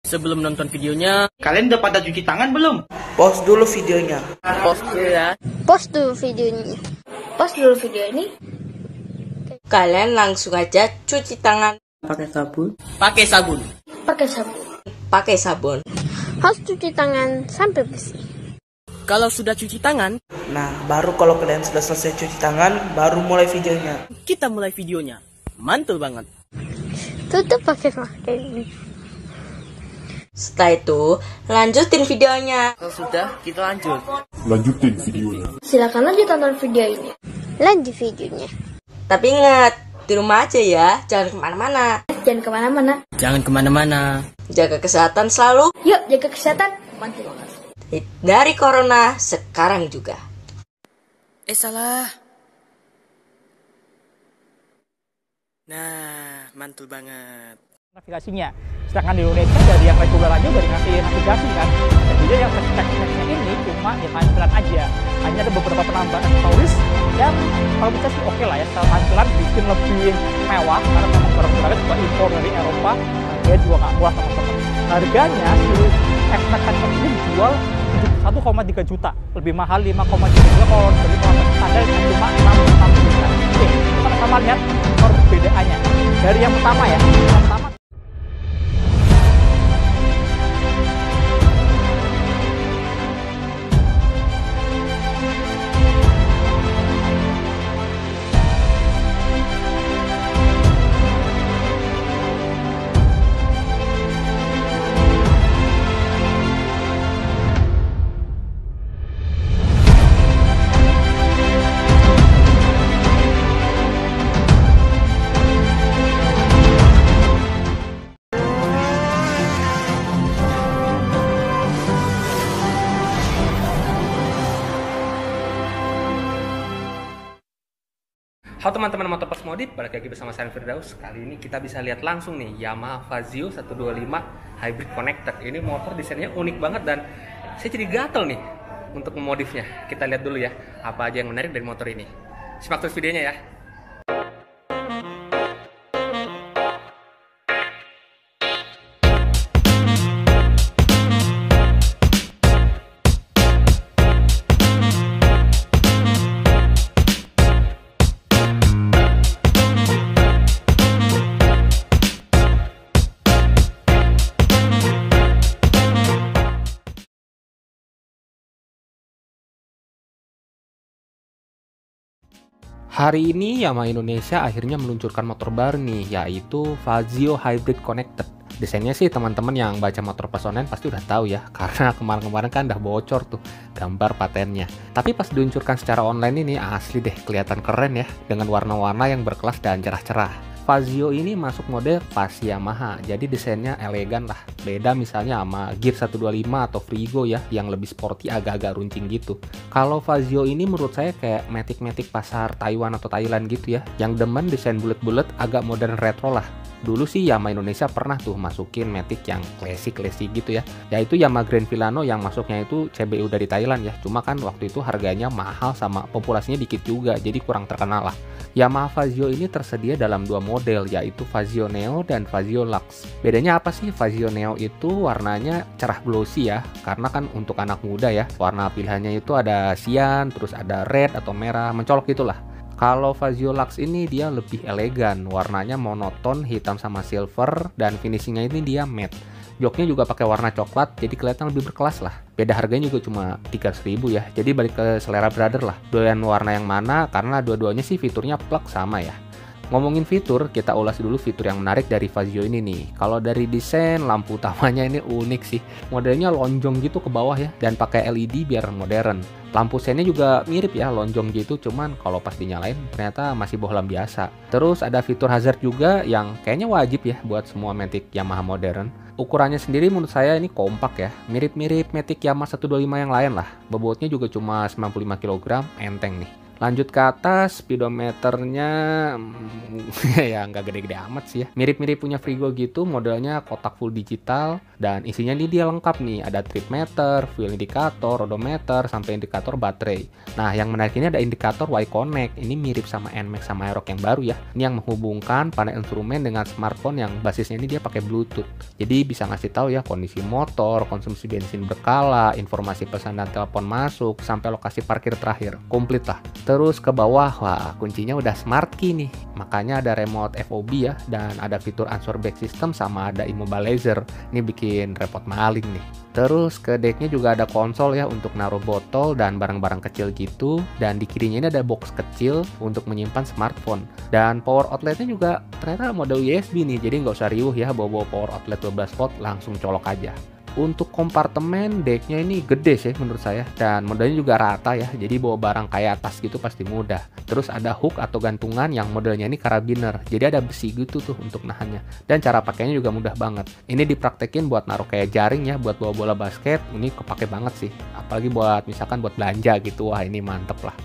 Sebelum nonton videonya, Kalian udah pada cuci tangan belum? Pause dulu videonya. pause dulu ya. Pause dulu videonya. Pause dulu video ini. Kalian langsung aja cuci tangan Pakai sabun. Pakai sabun. Pakai sabun. pakai sabun. Harus cuci tangan sampai bersih. Kalau sudah cuci tangan, Nah, baru kalau kalian sudah selesai cuci tangan, baru mulai videonya. kita mulai videonya. Mantul banget. Tutup pakai masker. Setelah itu, lanjutin videonya. Kalau sudah, kita lanjut. Lanjutin videonya. Silakan lanjut tonton video ini. Lanjut videonya. Tapi ingat, di rumah aja ya, jangan kemana-mana. Jangan kemana-mana. Jangan kemana-mana. Jaga kesehatan selalu, Yuk jaga kesehatan. Mantul banget. dari corona sekarang juga. Salah. Nah, mantul banget. Navigasinya. Sedangkan di Indonesia dari yang reguler aja udah dikasih navigasi kan. Dan jadi yang teks-teksnya ini cuma ya tampilan aja. Hanya ada beberapa penambahan tulis yang kalau bisa sih oke lah ya. Secara tampilan bikin lebih mewah karena memang barang-barangnya juga impor dari Eropa. Harganya juga nggak murah teman-teman. Harganya si X-Max ini dijual 1,3 juta. Lebih mahal 5,3 juta kalau dari produk standar yang cuma 6 juta. Oke, kita sama-sama lihat perbedaannya. Dari yang pertama ya. Yang pertama Halo teman-teman Motorpass Modif, balik lagi bersama saya Firdaus. Kali ini kita bisa lihat langsung nih Yamaha Fazio 125 Hybrid Connected. Ini motor desainnya unik banget dan saya jadi gatel nih untuk memodifnya. Kita lihat dulu ya, apa aja yang menarik dari motor ini. Simak terus videonya ya. Hari ini Yamaha Indonesia akhirnya meluncurkan motor baru nih, yaitu Fazio Hybrid Connected. Desainnya sih teman-teman yang baca Motorpass online pasti udah tahu ya, karena kemarin-kemarin kan udah bocor tuh gambar patennya. Tapi pas diluncurkan secara online ini asli deh kelihatan keren ya, dengan warna-warna yang berkelas dan cerah-cerah. Fazio ini masuk mode pas Yamaha, jadi desainnya elegan lah. Beda misalnya sama Gear 125 atau Frigo ya, yang lebih sporty agak-agak runcing gitu. Kalau Fazio ini menurut saya kayak matic-matic pasar Taiwan atau Thailand gitu ya, yang demen desain bulat-bulat agak modern retro lah. Dulu sih Yamaha Indonesia pernah tuh masukin matic yang classic gitu ya, yaitu Yamaha Grand Villano yang masuknya itu CBU dari Thailand ya. Cuma kan waktu itu harganya mahal sama populasinya dikit juga, jadi kurang terkenal lah. Yamaha Fazio ini tersedia dalam dua model, yaitu Fazio Neo dan Fazio Lux. Bedanya apa sih? Fazio Neo itu warnanya cerah glossy ya, karena kan untuk anak muda ya, warna pilihannya itu ada cyan, terus ada red atau merah, mencolok gitulah. Kalau Fazio Lux ini dia lebih elegan, warnanya monoton, hitam sama silver, dan finishingnya ini dia matte. Joknya juga pakai warna coklat, jadi kelihatan lebih berkelas lah. Beda harganya juga cuma 300.000 ya, jadi balik ke selera brother lah. Doyan warna yang mana, karena dua-duanya sih fiturnya plug sama ya. Ngomongin fitur, kita ulas dulu fitur yang menarik dari Fazio ini nih. Kalau dari desain, lampu utamanya ini unik sih. Modelnya lonjong gitu ke bawah ya, dan pakai LED biar modern. Lampu sennya juga mirip ya, lonjong gitu, cuman kalau pas dinyalain ternyata masih bohlam biasa. Terus ada fitur hazard juga yang kayaknya wajib ya buat semua matic Yamaha modern. Ukurannya sendiri menurut saya ini kompak ya, mirip-mirip matic Yamaha 125 yang lain lah. Bobotnya juga cuma 95 kg, enteng nih. Lanjut ke atas, speedometernya ya nggak gede-gede amat sih ya. Mirip-mirip punya Frigo gitu, modelnya kotak full digital dan isinya nih dia lengkap nih. Ada trip meter, fuel indicator, odometer, sampai indikator baterai. Nah, yang menarik ini ada indikator Y-Connect. Ini mirip sama NMAX sama Aerox yang baru ya. Ini yang menghubungkan panel instrumen dengan smartphone yang basisnya ini dia pakai Bluetooth. Jadi bisa ngasih tahu ya kondisi motor, konsumsi bensin berkala, informasi pesan dan telepon masuk, sampai lokasi parkir terakhir. Komplit lah. Terus ke bawah, wah kuncinya udah smart key nih. Makanya ada remote FOB ya, dan ada fitur answer back system sama ada immobilizer. Ini bikin repot maling nih. Terus ke decknya juga ada konsol ya untuk naruh botol dan barang-barang kecil gitu. Dan di kirinya ini ada box kecil untuk menyimpan smartphone. Dan power outletnya juga ternyata model USB nih, jadi nggak usah riuh ya bawa-bawa power outlet 12 volt, langsung colok aja. Untuk kompartemen decknya ini gede sih menurut saya, dan modelnya juga rata ya, jadi bawa barang kayak tas gitu pasti mudah. Terus ada hook atau gantungan yang modelnya ini karabiner, jadi ada besi gitu tuh untuk nahannya, dan cara pakainya juga mudah banget. Ini dipraktekin buat naruh kayak jaring ya, buat bawa bola basket, ini kepake banget sih, apalagi buat misalkan buat belanja gitu, wah ini mantep lah.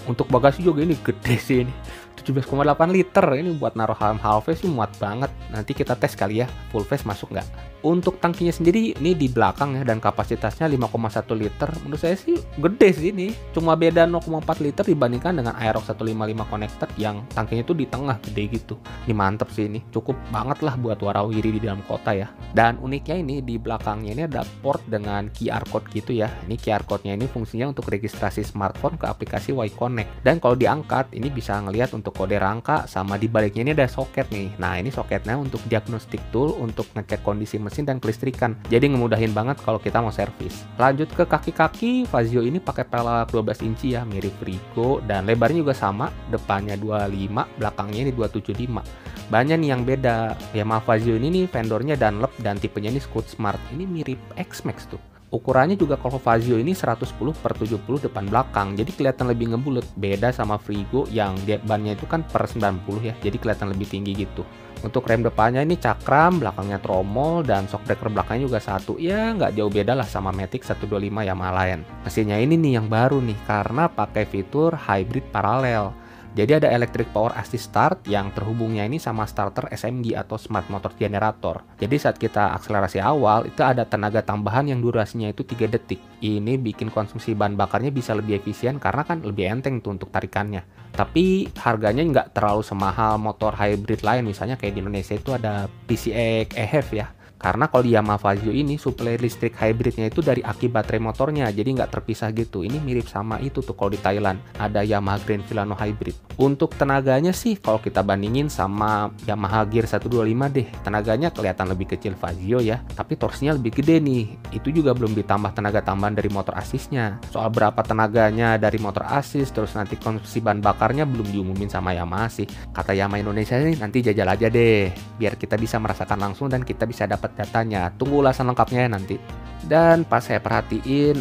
Untuk bagasi juga ini gede sih ini, 17,8 liter, ini buat naruh helm half face sih muat banget. Nanti kita tes kali ya, full face masuk nggak. Untuk tangkinya sendiri ini di belakang ya, dan kapasitasnya 5,1 liter. Menurut saya sih gede sih ini, cuma beda 0,4 liter dibandingkan dengan Aerox 155 connected yang tangkinya itu di tengah gede gitu. Ini mantep sih ini, cukup banget lah buat warawiri di dalam kota ya. Dan uniknya ini di belakangnya ini ada port dengan QR code gitu ya. Ini QR code-nya ini fungsinya untuk registrasi smartphone ke aplikasi Y-Connect. Dan kalau diangkat ini bisa ngelihat untuk kode rangka, sama di baliknya ini ada soket nih. Nah ini soketnya untuk diagnostik tool untuk ngecek kondisi mesin dan kelistrikan, jadi ngemudahin banget kalau kita mau servis. Lanjut ke kaki-kaki, Fazio ini pakai pelek 12 inci ya, mirip Frigo, dan lebarnya juga sama, depannya 25, belakangnya ini 275. Banyak nih yang beda. Yamaha Fazio ini nih vendornya Dunlop dan tipenya ini Scoot Smart. Ini mirip X-Max tuh. Ukurannya juga kalau Fazio ini 110/70 depan belakang, jadi kelihatan lebih ngebulet. Beda sama Frigo yang bannya itu kan per 90 ya, jadi kelihatan lebih tinggi gitu. Untuk rem depannya ini cakram, belakangnya tromol, dan shock breaker belakangnya juga satu. Ya nggak jauh beda lah sama Matic 125 Yamaha lain. Mesinnya ini nih yang baru nih, karena pakai fitur hybrid paralel. Jadi ada electric power assist start yang terhubungnya ini sama starter SMG atau smart motor generator. Jadi saat kita akselerasi awal itu ada tenaga tambahan yang durasinya itu 3 detik. Ini bikin konsumsi bahan bakarnya bisa lebih efisien karena kan lebih enteng tuh untuk tarikannya. Tapi harganya nggak terlalu semahal motor hybrid lain, misalnya kayak di Indonesia itu ada PCX EHEV ya. Karena kalau di Yamaha Fazio ini suplai listrik hybridnya itu dari aki baterai motornya, jadi nggak terpisah gitu. Ini mirip sama itu tuh kalau di Thailand, ada Yamaha Grand Filano Hybrid. Untuk tenaganya sih kalau kita bandingin sama Yamaha Gear 125 deh, tenaganya kelihatan lebih kecil Fazio ya, tapi torsinya lebih gede nih. Itu juga belum ditambah tenaga tambahan dari motor asisnya. Soal berapa tenaganya dari motor asis, terus nanti konsumsi bahan bakarnya belum diumumin sama Yamaha sih. Kata Yamaha Indonesia ini nanti jajal aja deh, biar kita bisa merasakan langsung dan kita bisa dapat datanya. Tunggu ulasan lengkapnya ya nanti. Dan pas saya perhatiin,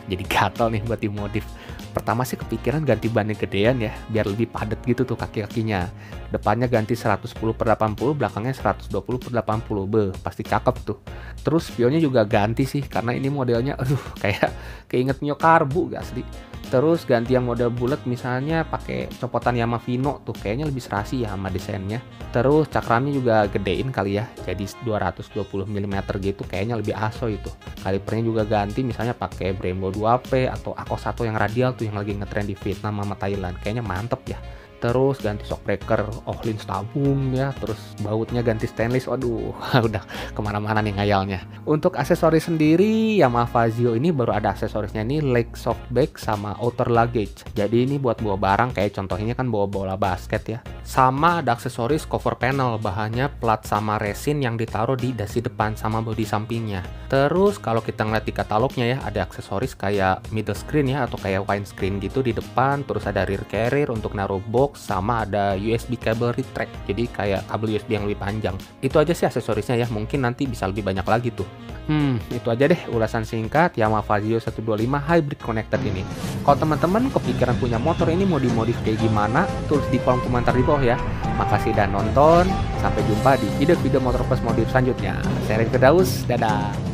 jadi gatel nih buat dimodif. Pertama sih kepikiran ganti ban yang gedean ya, biar lebih padat gitu tuh kaki-kakinya. Depannya ganti 110/80, belakangnya 120/80. Pasti cakep tuh. Terus spionnya juga ganti sih, karena ini modelnya kayak keinget Mio Karbu gak asli. Terus ganti yang model bulat, misalnya pakai copotan Yamaha Vino tuh, kayaknya lebih serasi ya sama desainnya. Terus cakramnya juga gedein kali ya, jadi 220 mm gitu, kayaknya lebih aso itu. Kalipernya juga ganti, misalnya pakai Brembo 2P atau Akos 1 yang radial tuh yang lagi ngetrend di Vietnam sama Thailand, kayaknya mantep ya. Terus ganti shock breaker Ohlins tabung ya, terus bautnya ganti stainless. Waduh, udah kemana-mana nih ngayalnya. Untuk aksesoris sendiri, Yamaha Fazio ini baru ada aksesorisnya nih, leg soft bag sama outer luggage. Jadi ini buat bawa barang, kayak contohnya kan bawa bola basket ya. Sama ada aksesoris cover panel, bahannya plat sama resin yang ditaruh di dasi depan sama bodi sampingnya. Terus kalau kita ngeliat di katalognya ya, ada aksesoris kayak middle screen ya, atau kayak windscreen gitu di depan. Terus ada rear carrier untuk naruh box, sama ada USB cable retract, jadi kayak kabel USB yang lebih panjang. Itu aja sih aksesorisnya ya, mungkin nanti bisa lebih banyak lagi tuh. Itu aja deh ulasan singkat Yamaha Fazio 125 Hybrid Connected ini. Kalau teman-teman kepikiran punya motor ini mau dimodif kayak gimana, tulis di kolom komentar di bawah ya. Makasih udah nonton, sampai jumpa di video-video motor plus modif selanjutnya. Saya Ren Firdaus, dadah.